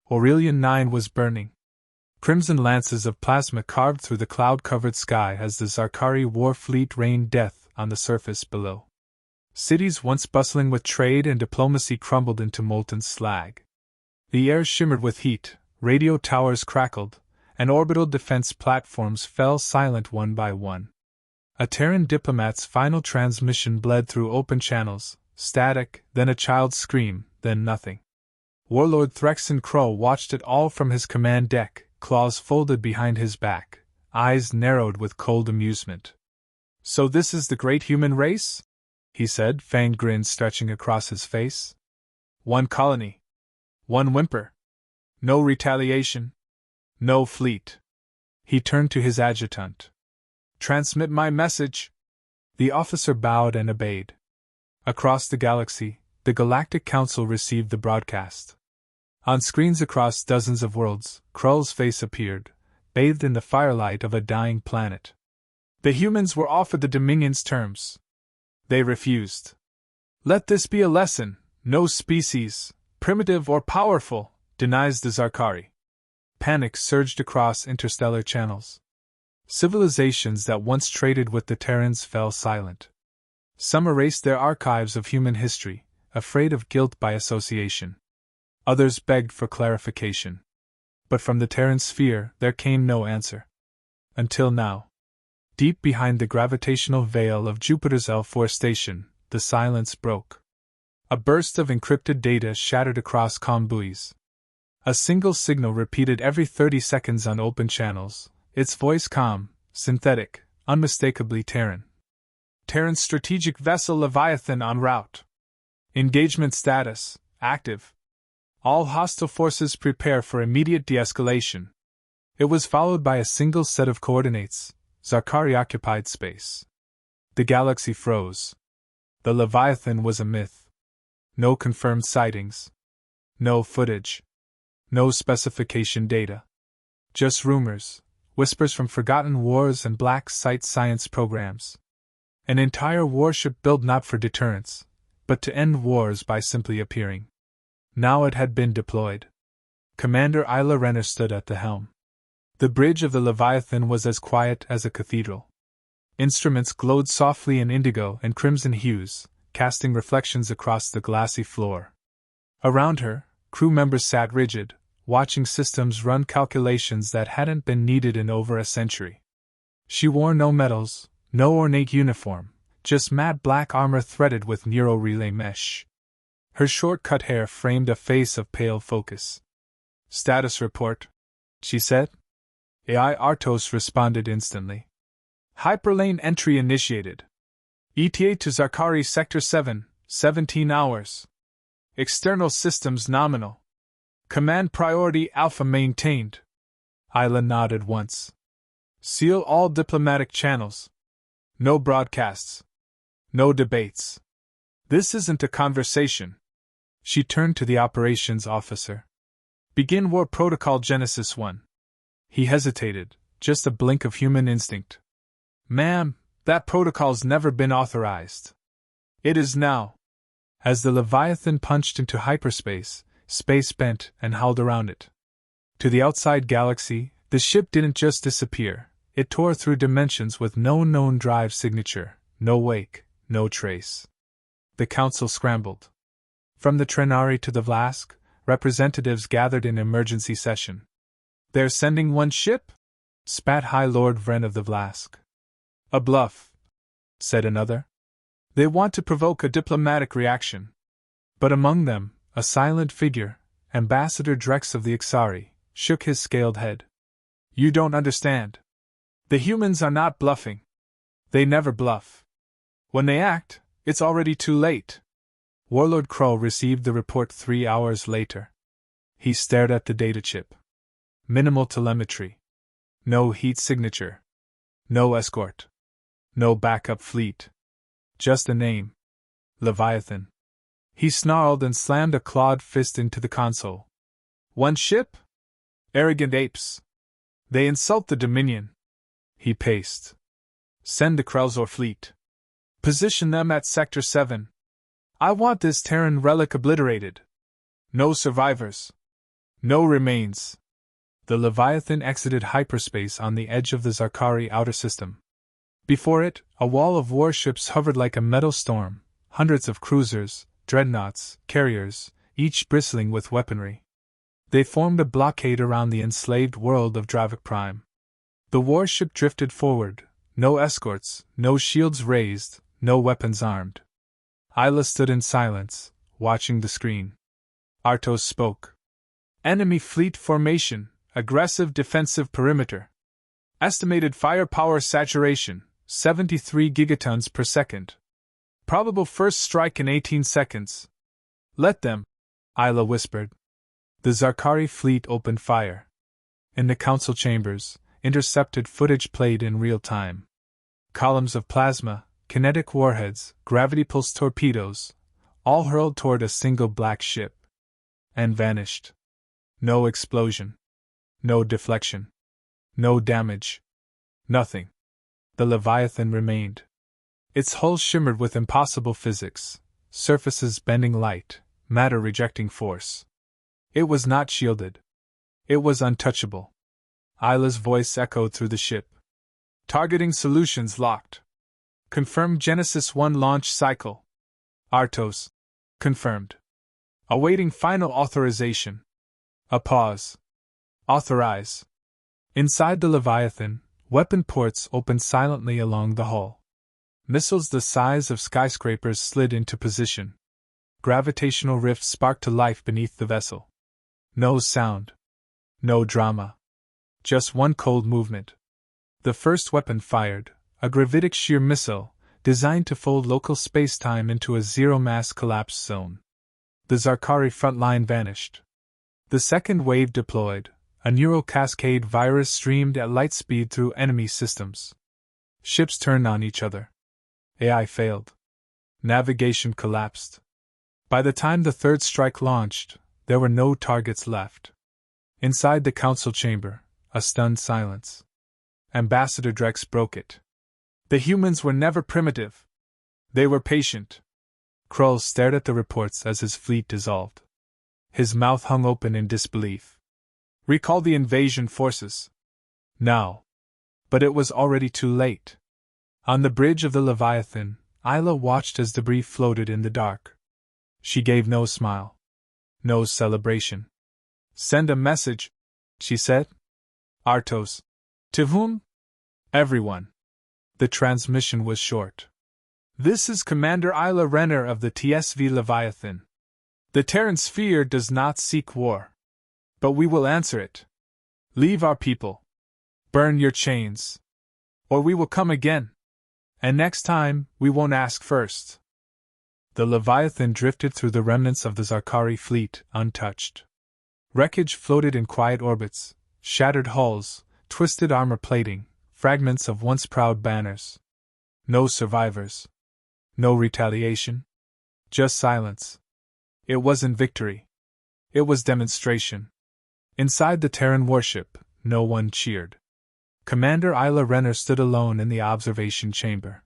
Aurelian 9 was burning. Crimson lances of plasma carved through the cloud-covered sky as the Zarkari war fleet rained death on the surface below. Cities once bustling with trade and diplomacy crumbled into molten slag. The air shimmered with heat, radio towers crackled, and orbital defense platforms fell silent one by one. A Terran diplomat's final transmission bled through open channels, static, then a child's scream, then nothing. Warlord Threxon Crow watched it all from his command deck, claws folded behind his back, eyes narrowed with cold amusement. "So this is the great human race?" he said, fanged grin stretching across his face. "One colony. One whimper. No retaliation. No fleet." He turned to his adjutant. "Transmit my message." The officer bowed and obeyed. Across the galaxy, the Galactic Council received the broadcast. On screens across dozens of worlds, Krull's face appeared, bathed in the firelight of a dying planet. The humans were offered the Dominion's terms. They refused. "Let this be a lesson: no species, primitive or powerful, denies the Zarkari." Panic surged across interstellar channels. Civilizations that once traded with the Terrans fell silent. Some erased their archives of human history, afraid of guilt by association. Others begged for clarification. But from the Terran sphere there came no answer. Until now. Deep behind the gravitational veil of Jupiter's L4 station, the silence broke. A burst of encrypted data shattered across comm buoys. A single signal repeated every 30 seconds on open channels, its voice calm, synthetic, unmistakably Terran. "Terran strategic vessel Leviathan en route. Engagement status, active. All hostile forces prepare for immediate de-escalation." It was followed by a single set of coordinates, Zarkari-occupied space. The galaxy froze. The Leviathan was a myth. No confirmed sightings. No footage. No specification data. Just rumors, whispers from forgotten wars and black site science programs. An entire warship built not for deterrence, but to end wars by simply appearing. Now it had been deployed. Commander Isla Renner stood at the helm. The bridge of the Leviathan was as quiet as a cathedral. Instruments glowed softly in indigo and crimson hues, casting reflections across the glassy floor. Around her, crew members sat rigid, watching systems run calculations that hadn't been needed in over a century. She wore no medals, no ornate uniform, just matte black armor threaded with neuro-relay mesh. Her short-cut hair framed a face of pale focus. "Status report," she said. AI Artos responded instantly. "Hyperlane entry initiated. ETA to Zarkari Sector 7, 17 hours. External systems nominal. Command priority Alpha maintained." Isla nodded once. "Seal all diplomatic channels. No broadcasts. No debates. This isn't a conversation." She turned to the operations officer. "Begin War Protocol Genesis 1. He hesitated, just a blink of human instinct. "Ma'am, that protocol's never been authorized." "It is now." As the Leviathan punched into hyperspace, space bent and howled around it. To the outside galaxy, the ship didn't just disappear, it tore through dimensions with no known drive signature, no wake, no trace. The council scrambled. From the Trenari to the Vlask, representatives gathered in emergency session. "They're sending one ship?" spat High Lord Vren of the Vlask. "A bluff," said another. "They want to provoke a diplomatic reaction." But among them, a silent figure, Ambassador Drex of the Ixari, shook his scaled head. "You don't understand. The humans are not bluffing. They never bluff. When they act, it's already too late." Warlord Crow received the report 3 hours later. He stared at the data chip. Minimal telemetry. No heat signature. No escort. No backup fleet. Just a name. Leviathan. He snarled and slammed a clawed fist into the console. "One ship? Arrogant apes. They insult the Dominion." He paced. "Send the Krelzor fleet. Position them at Sector 7. I want this Terran relic obliterated. No survivors. No remains. The Leviathan exited hyperspace on the edge of the Zarkari outer system. Before it, a wall of warships hovered like a metal storm, hundreds of cruisers, dreadnoughts, carriers, each bristling with weaponry. They formed a blockade around the enslaved world of Dravik Prime. The warship drifted forward, no escorts, no shields raised, no weapons armed. Isla stood in silence, watching the screen. Artos spoke. Enemy fleet formation, aggressive defensive perimeter. Estimated firepower saturation, 73 gigatons per second. Probable first strike in 18 seconds. Let them, Isla whispered. The Zarkari fleet opened fire. In the council chambers, intercepted footage played in real time. Columns of plasma, kinetic warheads, gravity-pulse torpedoes, all hurled toward a single black ship. And vanished. No explosion. No deflection. No damage. Nothing. The Leviathan remained. Its hull shimmered with impossible physics, surfaces bending light, matter rejecting force. It was not shielded. It was untouchable. Isla's voice echoed through the ship. Targeting solutions locked. Confirmed Genesis 1 launch cycle. Artos. Confirmed. Awaiting final authorization. A pause. Authorize. Inside the Leviathan, weapon ports opened silently along the hull. Missiles the size of skyscrapers slid into position. Gravitational rifts sparked to life beneath the vessel. No sound. No drama. Just one cold movement. The first weapon fired, a gravitic shear missile, designed to fold local space-time into a zero-mass collapse zone. The Zarkari front line vanished. The second wave deployed, a neural cascade virus streamed at light speed through enemy systems. Ships turned on each other. AI failed. Navigation collapsed. By the time the third strike launched, there were no targets left. Inside the council chamber, a stunned silence. Ambassador Drex broke it. The humans were never primitive. They were patient. Krull stared at the reports as his fleet dissolved. His mouth hung open in disbelief. Recall the invasion forces. Now. But it was already too late. On the bridge of the Leviathan, Isla watched as debris floated in the dark. She gave no smile. No celebration. Send a message, she said. Artos. To whom? Everyone. The transmission was short. This is Commander Isla Renner of the TSV Leviathan. The Terran sphere does not seek war. But we will answer it. Leave our people. Burn your chains. Or we will come again. And next time, we won't ask first. The Leviathan drifted through the remnants of the Zarkari fleet, untouched. Wreckage floated in quiet orbits, shattered hulls, twisted armor plating, fragments of once proud banners. No survivors. No retaliation. Just silence. It wasn't victory. It was demonstration. Inside the Terran warship, no one cheered. Commander Isla Renner stood alone in the observation chamber.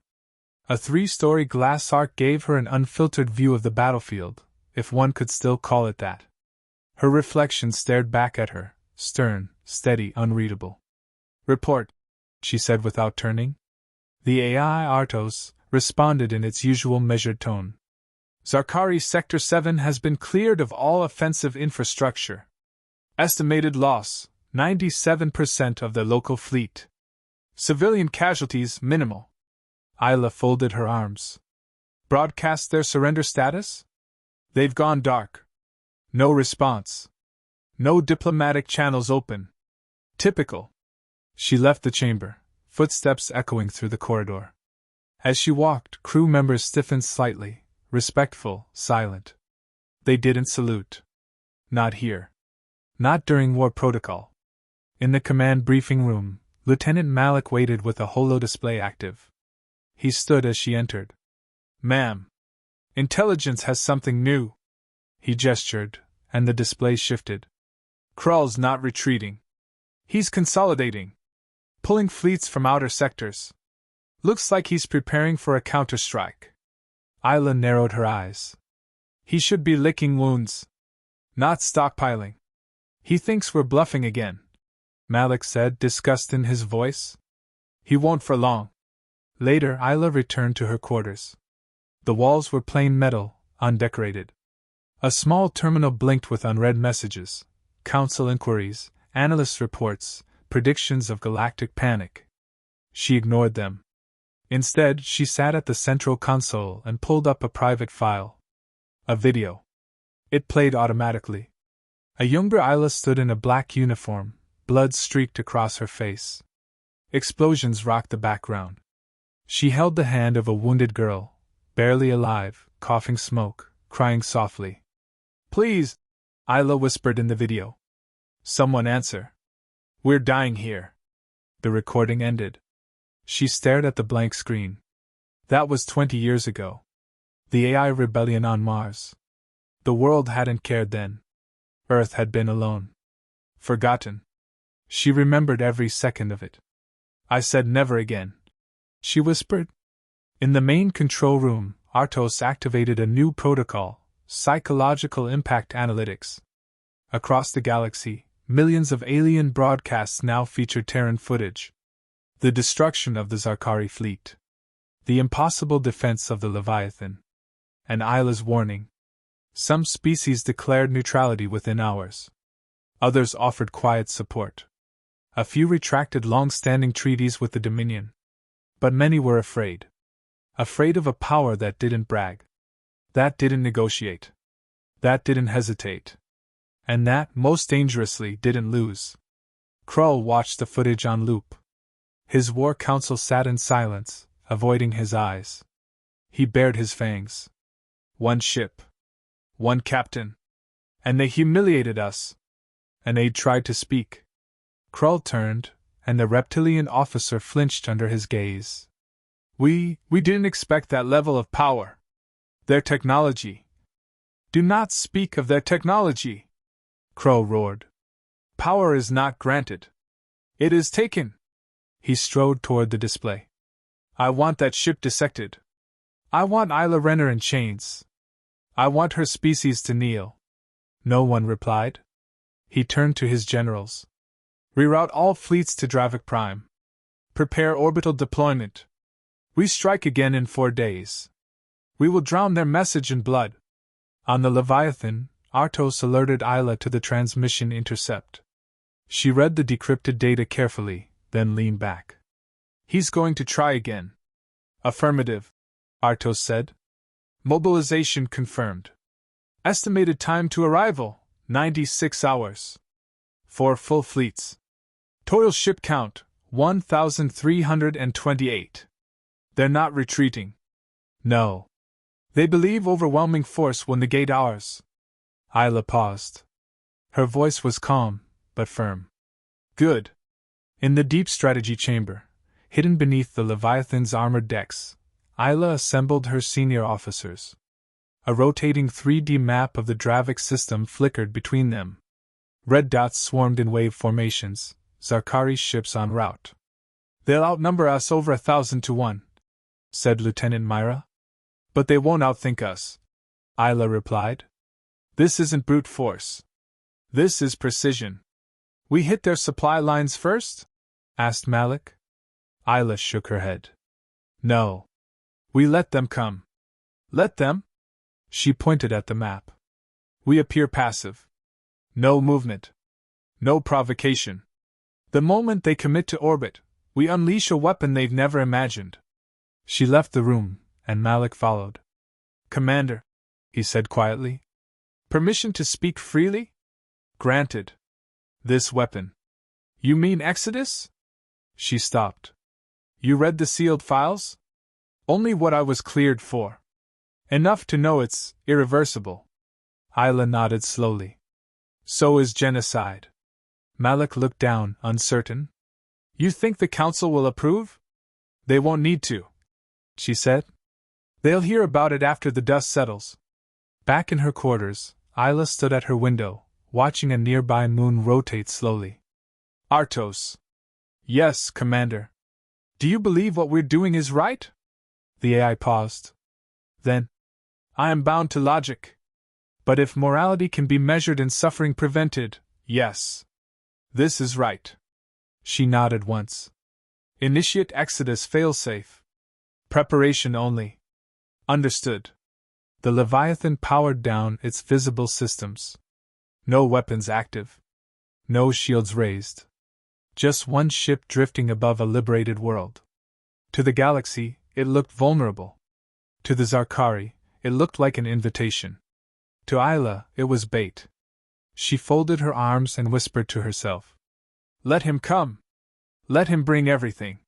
A 3-story glass arc gave her an unfiltered view of the battlefield, if one could still call it that. Her reflection stared back at her, stern, steady, unreadable. Report, she said without turning. The AI Artos responded in its usual measured tone. Zarkari Sector 7 has been cleared of all offensive infrastructure. Estimated loss, 97% of the local fleet. Civilian casualties minimal. Isla folded her arms. Broadcast their surrender status? They've gone dark. No response. No diplomatic channels open. Typical. She left the chamber, footsteps echoing through the corridor. As she walked, crew members stiffened slightly, respectful, silent. They didn't salute. Not here. Not during war protocol. In the command briefing room, Lieutenant Malik waited with a holo display active. He stood as she entered. Ma'am. Intelligence has something new. He gestured, and the display shifted. Krull's not retreating. He's consolidating. Pulling fleets from outer sectors. Looks like he's preparing for a counterstrike. Isla narrowed her eyes. He should be licking wounds. Not stockpiling. He thinks we're bluffing again, Malik said, disgust in his voice. He won't for long. Later, Isla returned to her quarters. The walls were plain metal, undecorated. A small terminal blinked with unread messages, council inquiries, analyst reports, predictions of galactic panic. She ignored them. Instead, she sat at the central console and pulled up a private file. A video. It played automatically. A younger Isla stood in a black uniform, blood streaked across her face. Explosions rocked the background. She held the hand of a wounded girl, barely alive, coughing smoke, crying softly. Please, Isla whispered in the video. Someone answer. We're dying here. The recording ended. She stared at the blank screen. That was 20 years ago. The AI rebellion on Mars. The world hadn't cared then. Earth had been alone. Forgotten. She remembered every second of it. I said never again, she whispered. In the main control room, Artos activated a new protocol, Psychological Impact Analytics. Across the galaxy, millions of alien broadcasts now featured Terran footage. The destruction of the Zarkari fleet. The impossible defense of the Leviathan. And Isla's warning. Some species declared neutrality within hours. Others offered quiet support. A few retracted long-standing treaties with the Dominion. But many were afraid. Afraid of a power that didn't brag. That didn't negotiate. That didn't hesitate. And that, most dangerously, didn't lose. Krull watched the footage on loop. His war council sat in silence, avoiding his eyes. He bared his fangs. One ship. One captain. And they humiliated us. An aide tried to speak. Krull turned, and the reptilian officer flinched under his gaze. We didn't expect that level of power. Their technology. Do not speak of their technology, Krull roared. Power is not granted. It is taken. He strode toward the display. I want that ship dissected. I want Isla Renner in chains. I want her species to kneel. No one replied. He turned to his generals. Reroute all fleets to Dravik Prime. Prepare orbital deployment. We strike again in 4 days. We will drown their message in blood. On the Leviathan, Artos alerted Isla to the transmission intercept. She read the decrypted data carefully, then leaned back. He's going to try again. Affirmative, Artos said. Mobilization confirmed. Estimated time to arrival, 96 hours. 4 full fleets. Total ship count, 1,328. They're not retreating. No. They believe overwhelming force will negate ours. Isla paused. Her voice was calm, but firm. Good. In the deep strategy chamber, hidden beneath the Leviathan's armored decks, Isla assembled her senior officers. A rotating 3D map of the Dravik system flickered between them. Red dots swarmed in wave formations, Zarkari ships en route. They'll outnumber us over 1,000 to 1, said Lieutenant Myra. But they won't outthink us, Isla replied. This isn't brute force. This is precision. We hit their supply lines first? Asked Malik. Isla shook her head. No. We let them come. Let them? She pointed at the map. We appear passive. No movement. No provocation. The moment they commit to orbit, we unleash a weapon they've never imagined. She left the room, and Malik followed. Commander, he said quietly. Permission to speak freely? Granted. This weapon. You mean Exodus? She stopped. You read the sealed files? Only what I was cleared for. Enough to know it's irreversible. Isla nodded slowly. So is genocide. Malik looked down, uncertain. You think the council will approve? They won't need to, she said. They'll hear about it after the dust settles. Back in her quarters, Isla stood at her window, watching a nearby moon rotate slowly. Artos. Yes, Commander. Do you believe what we're doing is right? The AI paused. Then, I am bound to logic. But if morality can be measured and suffering prevented, Yes. This is right. She nodded once. Initiate Exodus failsafe. Preparation only. Understood. The Leviathan powered down its visible systems. No weapons active. No shields raised. Just one ship drifting above a liberated world. To the galaxy, it looked vulnerable. To the Zarkari, it looked like an invitation. To Isla, it was bait. She folded her arms and whispered to herself. Let him come! Let him bring everything!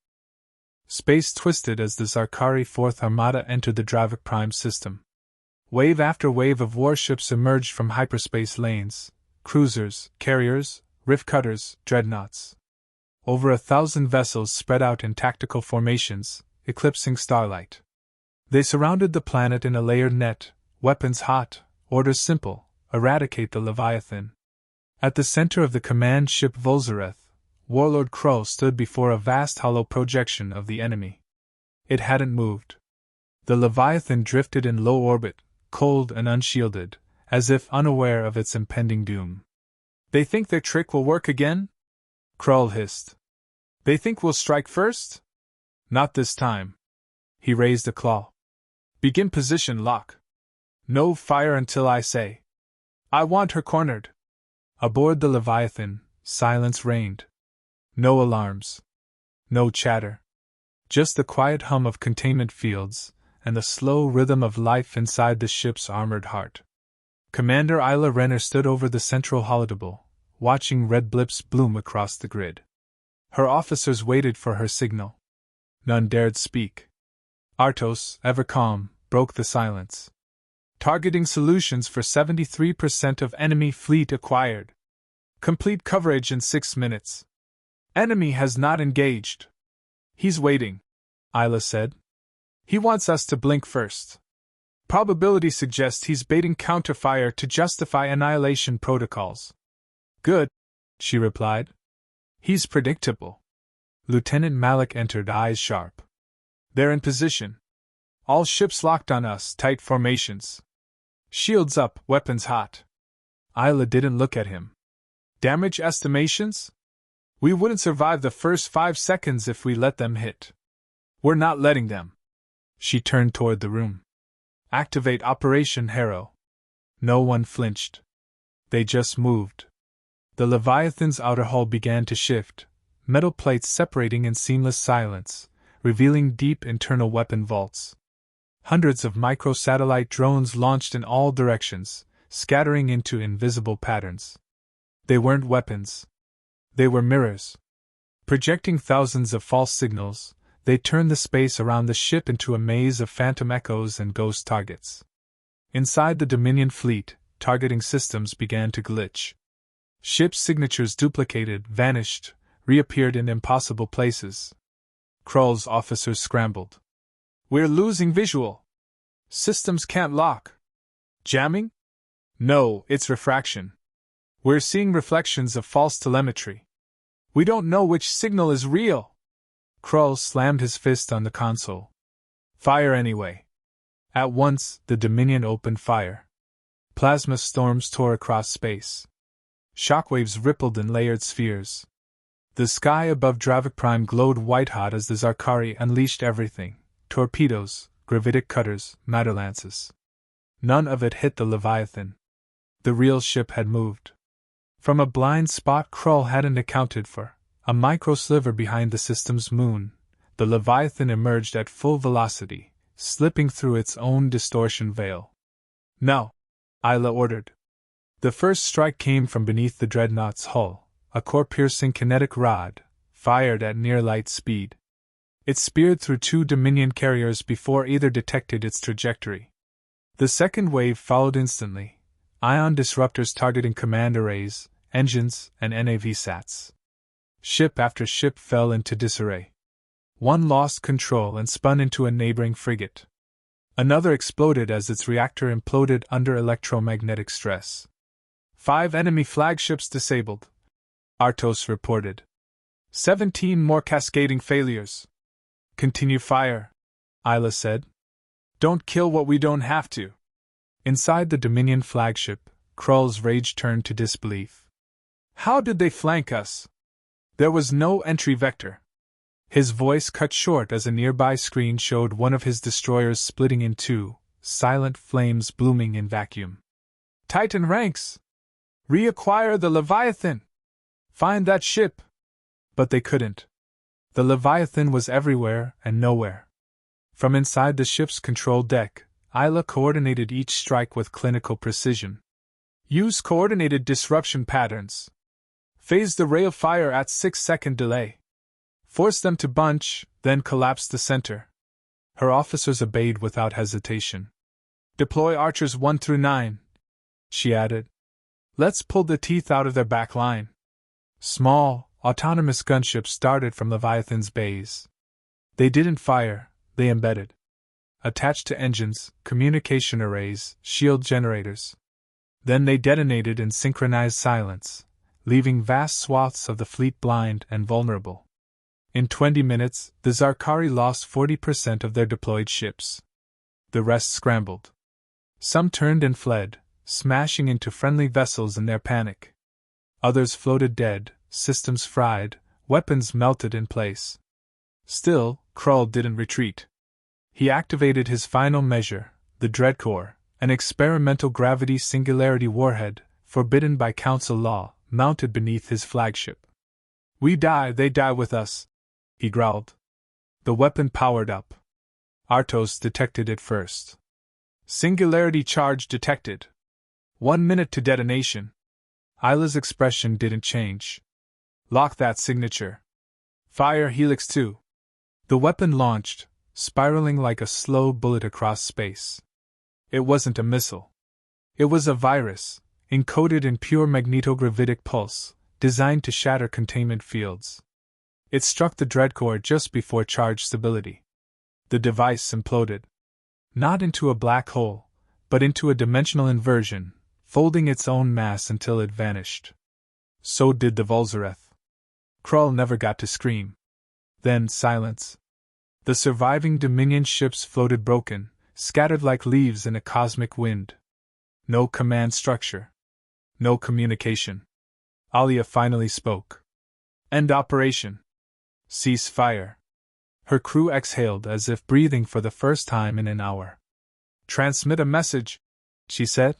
Space twisted as the Zarkari Fourth Armada entered the Dravik Prime system. Wave after wave of warships emerged from hyperspace lanes, cruisers, carriers, rift cutters, dreadnoughts. Over 1,000 vessels spread out in tactical formations, eclipsing starlight. They surrounded the planet in a layered net, weapons hot, orders simple: eradicate the Leviathan. At the center of the command ship Volzareth, Warlord Krull stood before a vast hollow projection of the enemy. It hadn't moved. The Leviathan drifted in low orbit, cold and unshielded, as if unaware of its impending doom. They think their trick will work again? Krull hissed. They think we'll strike first? Not this time. He raised a claw. Begin position lock. No fire until I say. I want her cornered. Aboard the Leviathan, silence reigned. No alarms. No chatter. Just the quiet hum of containment fields, and the slow rhythm of life inside the ship's armored heart. Commander Isla Renner stood over the central holodable, watching red blips bloom across the grid. Her officers waited for her signal. None dared speak. Artos, ever calm, broke the silence. Targeting solutions for 73% of enemy fleet acquired. Complete coverage in 6 minutes. Enemy has not engaged. He's waiting, Isla said. He wants us to blink first. Probability suggests he's baiting counterfire to justify annihilation protocols. Good, she replied. He's predictable. Lieutenant Malik entered, eyes sharp. They're in position. All ships locked on us, tight formations. Shields up, weapons hot. Isla didn't look at him. Damage estimations? We wouldn't survive the first 5 seconds if we let them hit. We're not letting them. She turned toward the room. Activate Operation Harrow. No one flinched. They just moved. The Leviathan's outer hull began to shift, metal plates separating in seamless silence, revealing deep internal weapon vaults. Hundreds of microsatellite drones launched in all directions, scattering into invisible patterns. They weren't weapons. They were mirrors. Projecting thousands of false signals, they turned the space around the ship into a maze of phantom echoes and ghost targets. Inside the Dominion fleet, targeting systems began to glitch. Ship signatures duplicated, vanished, reappeared in impossible places. Krull's officers scrambled. We're losing visual. Systems can't lock. Jamming? No, it's refraction. We're seeing reflections of false telemetry. We don't know which signal is real. Krull slammed his fist on the console. Fire anyway. At once, the Dominion opened fire. Plasma storms tore across space. Shockwaves rippled in layered spheres. The sky above Dravik Prime glowed white-hot as the Zarkari unleashed everything: torpedoes, gravitic cutters, matterlances. None of it hit the Leviathan. The real ship had moved. From a blind spot Krull hadn't accounted for, a micro-sliver behind the system's moon, the Leviathan emerged at full velocity, slipping through its own distortion veil. Now, Isla ordered. The first strike came from beneath the dreadnought's hull, a core-piercing kinetic rod, fired at near light speed. It speared through 2 Dominion carriers before either detected its trajectory. The second wave followed instantly, ion disruptors targeting command arrays, engines, and NAV-SATs. Ship after ship fell into disarray. One lost control and spun into a neighboring frigate. Another exploded as its reactor imploded under electromagnetic stress. 5 enemy flagships disabled, Artos reported. 17 more cascading failures. Continue fire, Isla said. Don't kill what we don't have to. Inside the Dominion flagship, Krull's rage turned to disbelief. How did they flank us? There was no entry vector. His voice cut short as a nearby screen showed one of his destroyers splitting in two, silent flames blooming in vacuum. Titan ranks! Reacquire the Leviathan! Find that ship! But they couldn't. The Leviathan was everywhere and nowhere. From inside the ship's control deck, Isla coordinated each strike with clinical precision. Use coordinated disruption patterns. Phase the ray of fire at 6-second delay. Force them to bunch, then collapse the center. Her officers obeyed without hesitation. Deploy archers 1 through 9, she added. Let's pull the teeth out of their back line. Small, autonomous gunships started from Leviathan's bays. They didn't fire, they embedded. Attached to engines, communication arrays, shield generators. Then they detonated in synchronized silence, leaving vast swaths of the fleet blind and vulnerable. In 20 minutes, the Zarkari lost 40% of their deployed ships. The rest scrambled. Some turned and fled, smashing into friendly vessels in their panic. Others floated dead, systems fried, weapons melted in place. Still, Krull didn't retreat. He activated his final measure, the Dreadcore, an experimental gravity singularity warhead, forbidden by Council law, mounted beneath his flagship. We die, they die with us, he growled. The weapon powered up. Artos detected it first. Singularity charge detected. 1 minute to detonation. Isla's expression didn't change. Lock that signature. Fire Helix 2. The weapon launched, spiraling like a slow bullet across space. It wasn't a missile. It was a virus, encoded in pure magnetogravitic pulse, designed to shatter containment fields. It struck the Dreadcore just before charge stability. The device imploded. Not into a black hole, but into a dimensional inversion, folding its own mass until it vanished. So did the Vulzareth. Krull never got to scream. Then silence. The surviving Dominion ships floated broken, scattered like leaves in a cosmic wind. No command structure. No communication. Alia finally spoke. End operation. Cease fire. Her crew exhaled as if breathing for the first time in an hour. Transmit a message, she said.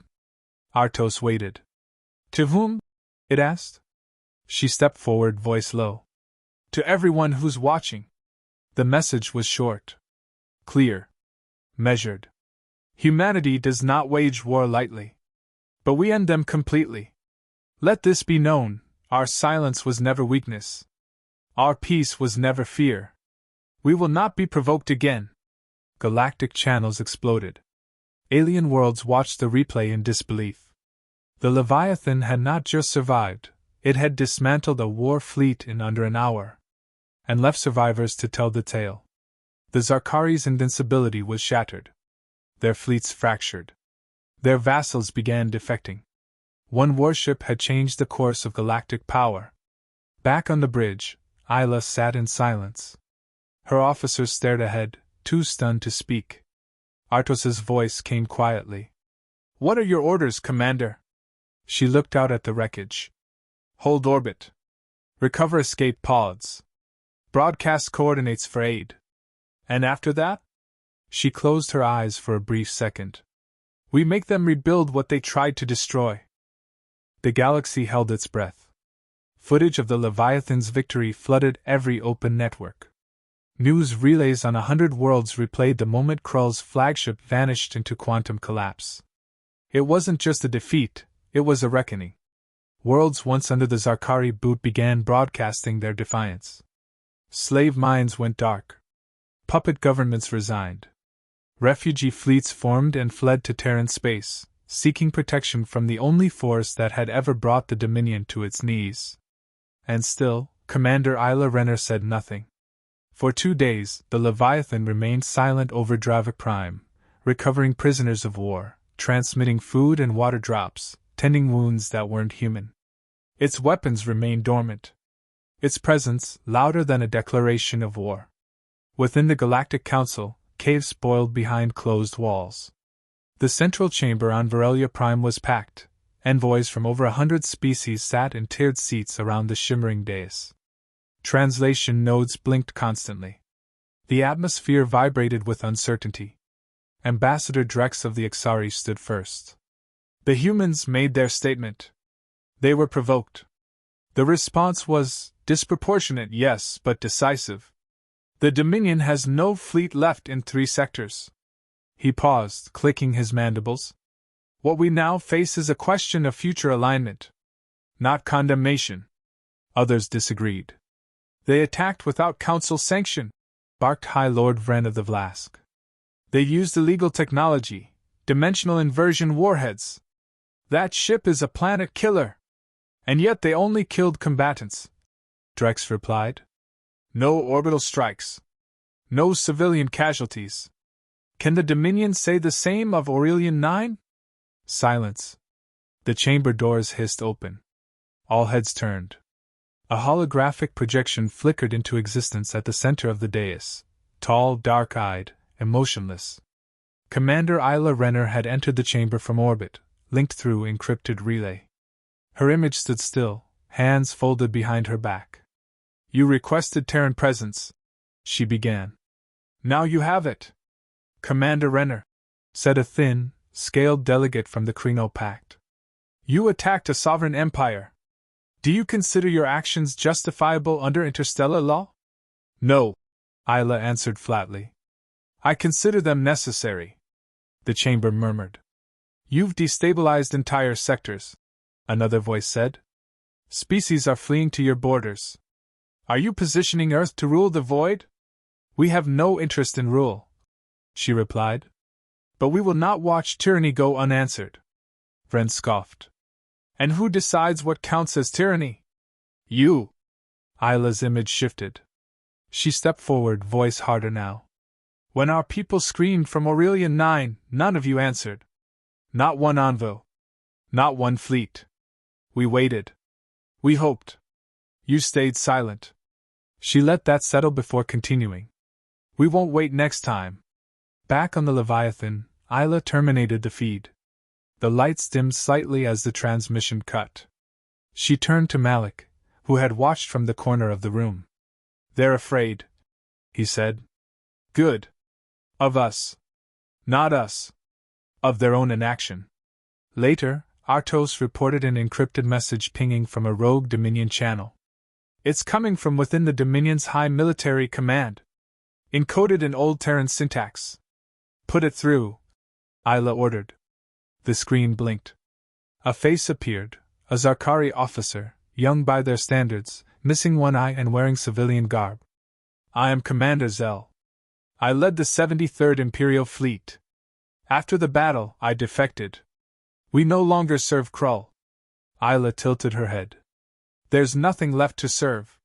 Artos waited. To whom? It asked. She stepped forward, voice low. To everyone who's watching. The message was short. Clear. Measured. Humanity does not wage war lightly. But we end them completely. Let this be known, our silence was never weakness. Our peace was never fear. We will not be provoked again. Galactic channels exploded. Alien worlds watched the replay in disbelief. The Leviathan had not just survived, it had dismantled a war fleet in under an hour. And left survivors to tell the tale. The Zarkari's invincibility was shattered. Their fleets fractured. Their vassals began defecting. One warship had changed the course of galactic power. Back on the bridge, Isla sat in silence. Her officers stared ahead, too stunned to speak. Artos's voice came quietly. What are your orders, Commander? She looked out at the wreckage. Hold orbit. Recover escape pods. Broadcast coordinates for aid. And after that? She closed her eyes for a brief second. We make them rebuild what they tried to destroy. The galaxy held its breath. Footage of the Leviathan's victory flooded every open network. News relays on 100 worlds replayed the moment Krull's flagship vanished into quantum collapse. It wasn't just a defeat, it was a reckoning. Worlds once under the Zarkari boot began broadcasting their defiance. Slave minds went dark. Puppet governments resigned. Refugee fleets formed and fled to Terran space, seeking protection from the only force that had ever brought the Dominion to its knees. And still, Commander Isla Renner said nothing. For 2 days, the Leviathan remained silent over Dravik Prime, recovering prisoners of war, transmitting food and water drops, tending wounds that weren't human. Its weapons remained dormant. Its presence, louder than a declaration of war. Within the Galactic Council, caves boiled behind closed walls. The central chamber on Varelia Prime was packed, Envoys from over 100 species sat in tiered seats around the shimmering dais. Translation nodes blinked constantly. The atmosphere vibrated with uncertainty. Ambassador Drex of the Ixari stood first. The humans made their statement. They were provoked. The response was disproportionate, yes, but decisive. The Dominion has no fleet left in 3 sectors. He paused, clicking his mandibles. What we now face is a question of future alignment, not condemnation. Others disagreed. They attacked without council sanction, barked High Lord Vren of the Vlask. They used illegal technology, dimensional inversion warheads. That ship is a planet killer. And yet they only killed combatants, Drex replied. No orbital strikes. No civilian casualties. Can the Dominion say the same of Aurelian 9? Silence. The chamber doors hissed open. All heads turned. A holographic projection flickered into existence at the center of the dais, tall, dark-eyed, and motionless. Commander Isla Renner had entered the chamber from orbit, linked through encrypted relay. Her image stood still, hands folded behind her back. You requested Terran presence, she began. Now you have it. Commander Renner, said a thin, scaled delegate from the Krino Pact. You attacked a sovereign empire. Do you consider your actions justifiable under interstellar law? No, Isla answered flatly. I consider them necessary. The chamber murmured. You've destabilized entire sectors, another voice said. Species are fleeing to your borders. Are you positioning Earth to rule the void? We have no interest in rule, she replied. But we will not watch tyranny go unanswered. Vren scoffed. And who decides what counts as tyranny? You. Isla's image shifted. She stepped forward, voice harder now. When our people screamed from Aurelian 9, none of you answered. Not one envoy. Not one fleet. We waited. We hoped. You stayed silent. She let that settle before continuing. We won't wait next time. Back on the Leviathan, Isla terminated the feed. The lights dimmed slightly as the transmission cut. She turned to Malik, who had watched from the corner of the room. They're afraid, he said. Good. Of us. Not us. Of their own inaction. Later, Artos reported an encrypted message pinging from a rogue Dominion channel. It's coming from within the Dominion's high military command. Encoded in Old Terran syntax. Put it through, Isla ordered. The screen blinked. A face appeared, a Zarkari officer, young by their standards, missing one eye and wearing civilian garb. I am Commander Zell. I led the 73rd Imperial Fleet. After the battle, I defected. We no longer serve Krull. Isla tilted her head. There's nothing left to serve.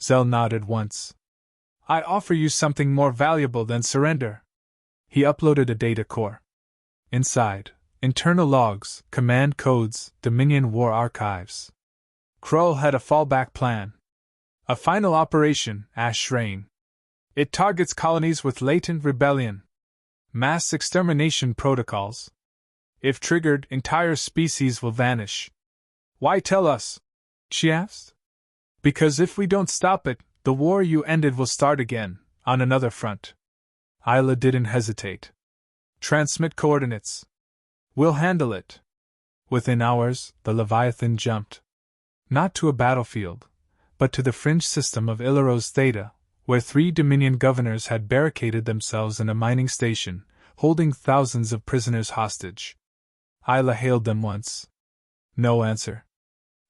Zell nodded once. I offer you something more valuable than surrender. He uploaded a data core. Inside, internal logs, command codes, Dominion War Archives. Krull had a fallback plan. A final operation, Ash Rain. It targets colonies with latent rebellion. Mass extermination protocols. If triggered, entire species will vanish. Why tell us? She asked. Because if we don't stop it, the war you ended will start again, on another front. Isla didn't hesitate. Transmit coordinates. We'll handle it. Within hours, the Leviathan jumped. Not to a battlefield, but to the fringe system of Ilaros Theta, where 3 Dominion governors had barricaded themselves in a mining station, holding thousands of prisoners hostage. Isla hailed them once. No answer.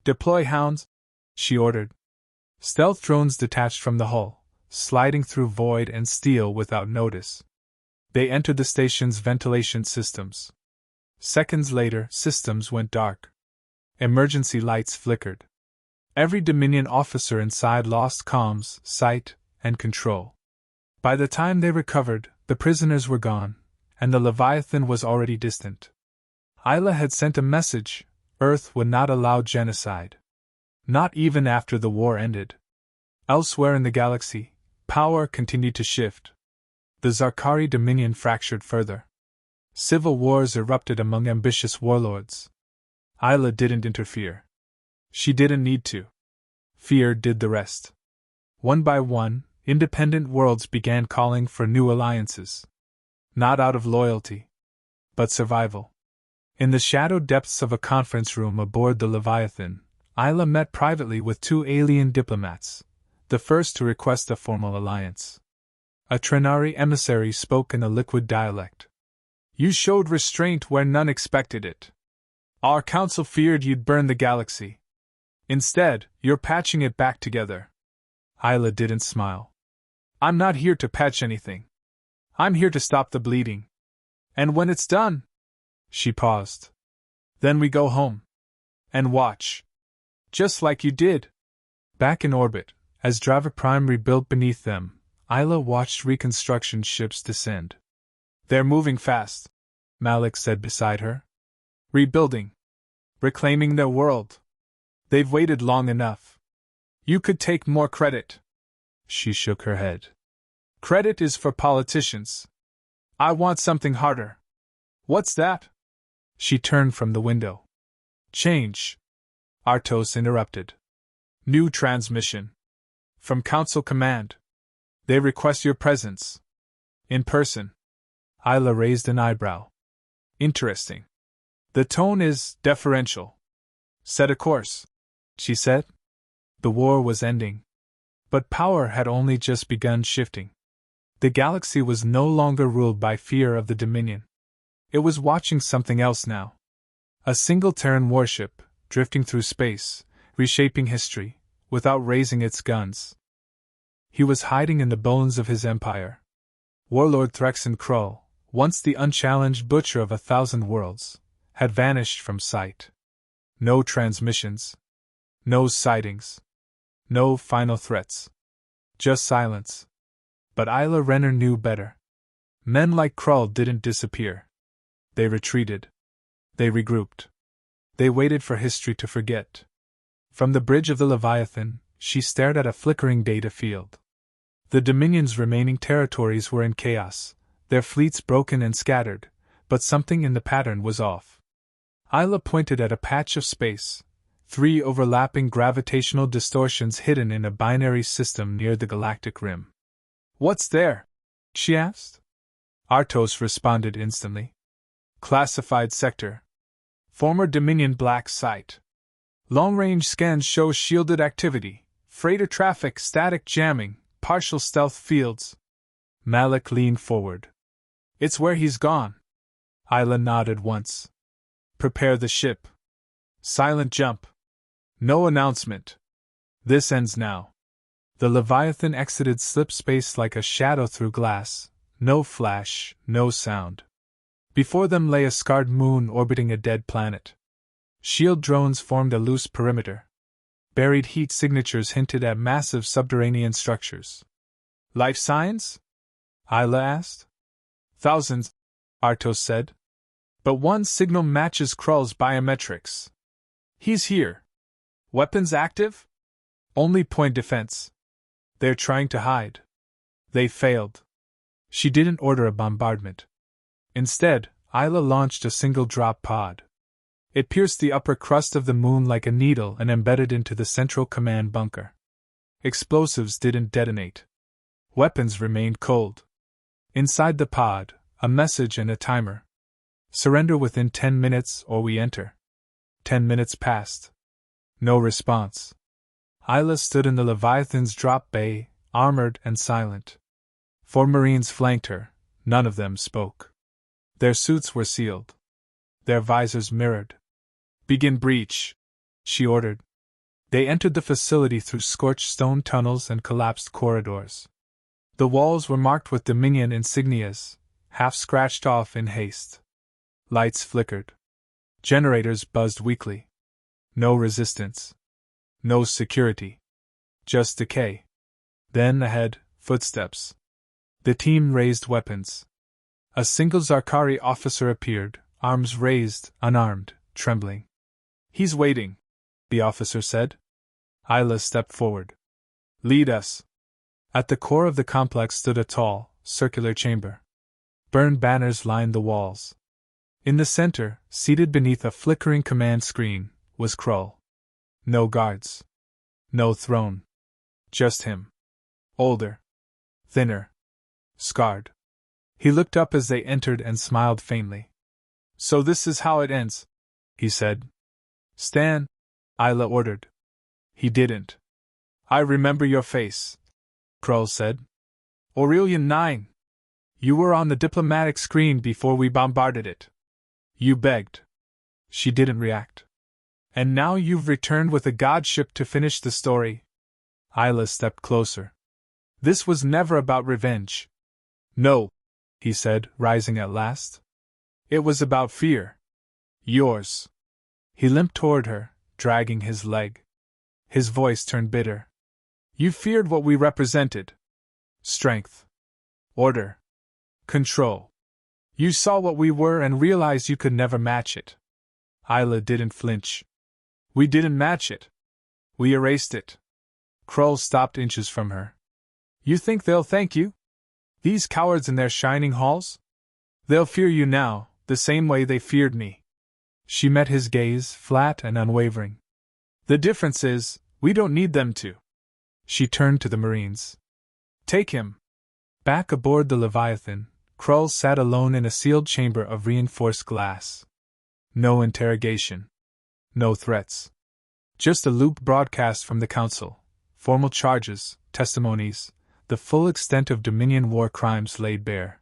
Deploy hounds, she ordered. Stealth drones detached from the hull, sliding through void and steel without notice. They entered the station's ventilation systems. Seconds later, systems went dark. Emergency lights flickered. Every Dominion officer inside lost comms, sight, and control. By the time they recovered, the prisoners were gone, and the Leviathan was already distant. Isla had sent a message: Earth would not allow genocide. Not even after the war ended. Elsewhere in the galaxy, power continued to shift. The Zarkari Dominion fractured further. Civil wars erupted among ambitious warlords. Isla didn't interfere. She didn't need to. Fear did the rest. One by one, independent worlds began calling for new alliances. Not out of loyalty, but survival. In the shadow depths of a conference room aboard the Leviathan, Isla met privately with 2 alien diplomats, the first to request a formal alliance. A Trenari emissary spoke in a liquid dialect. You showed restraint where none expected it. Our council feared you'd burn the galaxy. Instead, you're patching it back together. Isla didn't smile. I'm not here to patch anything. I'm here to stop the bleeding. And when it's done... She paused. Then we go home. And watch. Just like you did. Back in orbit, as Driver Prime rebuilt beneath them, Isla watched reconstruction ships descend. They're moving fast, Malik said beside her. Rebuilding. Reclaiming their world. They've waited long enough. You could take more credit. She shook her head. Credit is for politicians. I want something harder. What's that? She turned from the window. Change. Artos interrupted. New transmission. From Council Command. They request your presence. In person. Isla raised an eyebrow. Interesting. The tone is deferential. Set a course, she said. The war was ending. But power had only just begun shifting. The galaxy was no longer ruled by fear of the Dominion. It was watching something else now. A single Terran warship, drifting through space, reshaping history, without raising its guns. He was hiding in the bones of his empire. Warlord Threxen Krull, once the unchallenged butcher of 1,000 worlds, had vanished from sight. No transmissions. No sightings. No final threats. Just silence. But Isla Renner knew better. Men like Krull didn't disappear. They retreated. They regrouped. They waited for history to forget. From the bridge of the Leviathan, she stared at a flickering data field. The Dominion's remaining territories were in chaos, their fleets broken and scattered, but something in the pattern was off. Isla pointed at a patch of space, 3 overlapping gravitational distortions hidden in a binary system near the galactic rim. What's there? She asked. Artos responded instantly. Classified sector. Former Dominion black site. Long-range scans show shielded activity, freighter traffic, static jamming, partial stealth fields. Malik leaned forward. It's where he's gone. Isla nodded once. Prepare the ship. Silent jump. No announcement. This ends now. The Leviathan exited slip space like a shadow through glass, no flash, no sound. Before them lay a scarred moon orbiting a dead planet. Shield drones formed a loose perimeter. Buried heat signatures hinted at massive subterranean structures. Life signs? Isla asked. Thousands, Artos said. But one signal matches Krull's biometrics. He's here. Weapons active? Only point defense. They're trying to hide. They failed. She didn't order a bombardment. Instead, Isla launched a single drop pod. It pierced the upper crust of the moon like a needle and embedded into the central command bunker. Explosives didn't detonate. Weapons remained cold. Inside the pod, a message and a timer. Surrender within 10 minutes or we enter. 10 minutes passed. No response. Isla stood in the Leviathan's drop bay, armored and silent. 4 Marines flanked her, none of them spoke. Their suits were sealed. Their visors mirrored. Begin breach, she ordered. They entered the facility through scorched stone tunnels and collapsed corridors. The walls were marked with Dominion insignias, half scratched off in haste. Lights flickered. Generators buzzed weakly. No resistance. No security. Just decay. Then ahead, footsteps. The team raised weapons. A single Zarkari officer appeared, arms raised, unarmed, trembling. He's waiting, the officer said. Isla stepped forward. Lead us. At the core of the complex stood a tall, circular chamber. Burned banners lined the walls. In the center, seated beneath a flickering command screen, was Krull. No guards. No throne. Just him. Older. Thinner. Scarred. He looked up as they entered and smiled faintly. "So this is how it ends," he said. "Stan," Isla ordered. He didn't. "I remember your face," Krull said. "Aurelian 9. You were on the diplomatic screen before we bombarded it. You begged." She didn't react. "And now you've returned with a god ship to finish the story." Isla stepped closer. "This was never about revenge." "No," he said, rising at last. "It was about fear. Yours." He limped toward her, dragging his leg. His voice turned bitter. "You feared what we represented. Strength. Order. Control. You saw what we were and realized you could never match it." Isla didn't flinch. "We didn't match it. We erased it." Krull stopped inches from her. "You think they'll thank you? These cowards in their shining halls? They'll fear you now, the same way they feared me." She met his gaze, flat and unwavering. "The difference is, we don't need them to." She turned to the Marines. "Take him." Back aboard the Leviathan, Krull sat alone in a sealed chamber of reinforced glass. No interrogation. No threats. Just a looped broadcast from the Council. Formal charges, testimonies, the full extent of Dominion war crimes laid bare.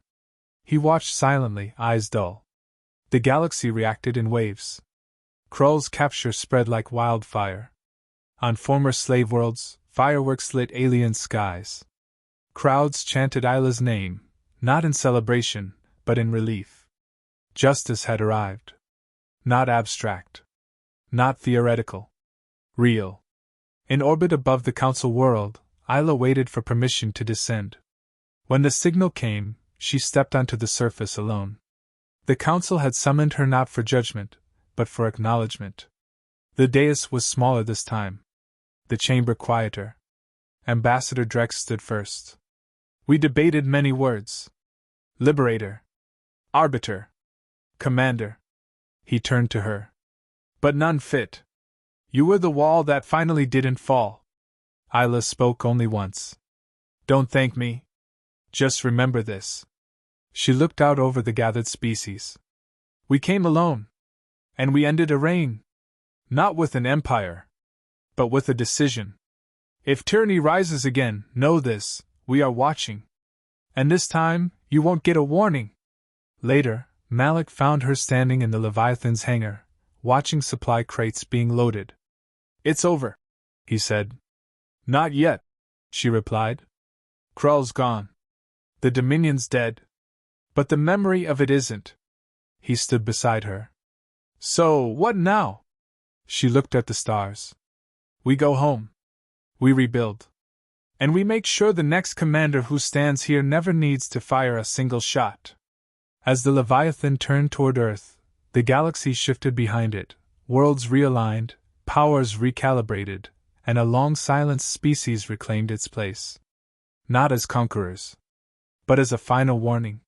He watched silently, eyes dull. The galaxy reacted in waves. Krull's capture spread like wildfire. On former slave worlds, fireworks lit alien skies. Crowds chanted Isla's name, not in celebration, but in relief. Justice had arrived. Not abstract. Not theoretical. Real. In orbit above the Council world, Isla waited for permission to descend. When the signal came, she stepped onto the surface alone. The Council had summoned her not for judgment, but for acknowledgement. The dais was smaller this time. The chamber quieter. Ambassador Drex stood first. "We debated many words. Liberator. Arbiter. Commander." He turned to her. "But none fit. You were the wall that finally didn't fall." Isla spoke only once. "Don't thank me. Just remember this." She looked out over the gathered species. "We came alone. And we ended a reign. Not with an empire. But with a decision. If tyranny rises again, know this, we are watching. And this time, you won't get a warning." Later, Malik found her standing in the Leviathan's hangar, watching supply crates being loaded. "It's over," he said. "Not yet," she replied. "Krull's gone. The Dominion's dead. But the memory of it isn't." He stood beside her. "So, what now?" She looked at the stars. "We go home. We rebuild. And we make sure the next commander who stands here never needs to fire a single shot." As the Leviathan turned toward Earth, the galaxy shifted behind it, worlds realigned, powers recalibrated, and a long-silenced species reclaimed its place. Not as conquerors, but as a final warning.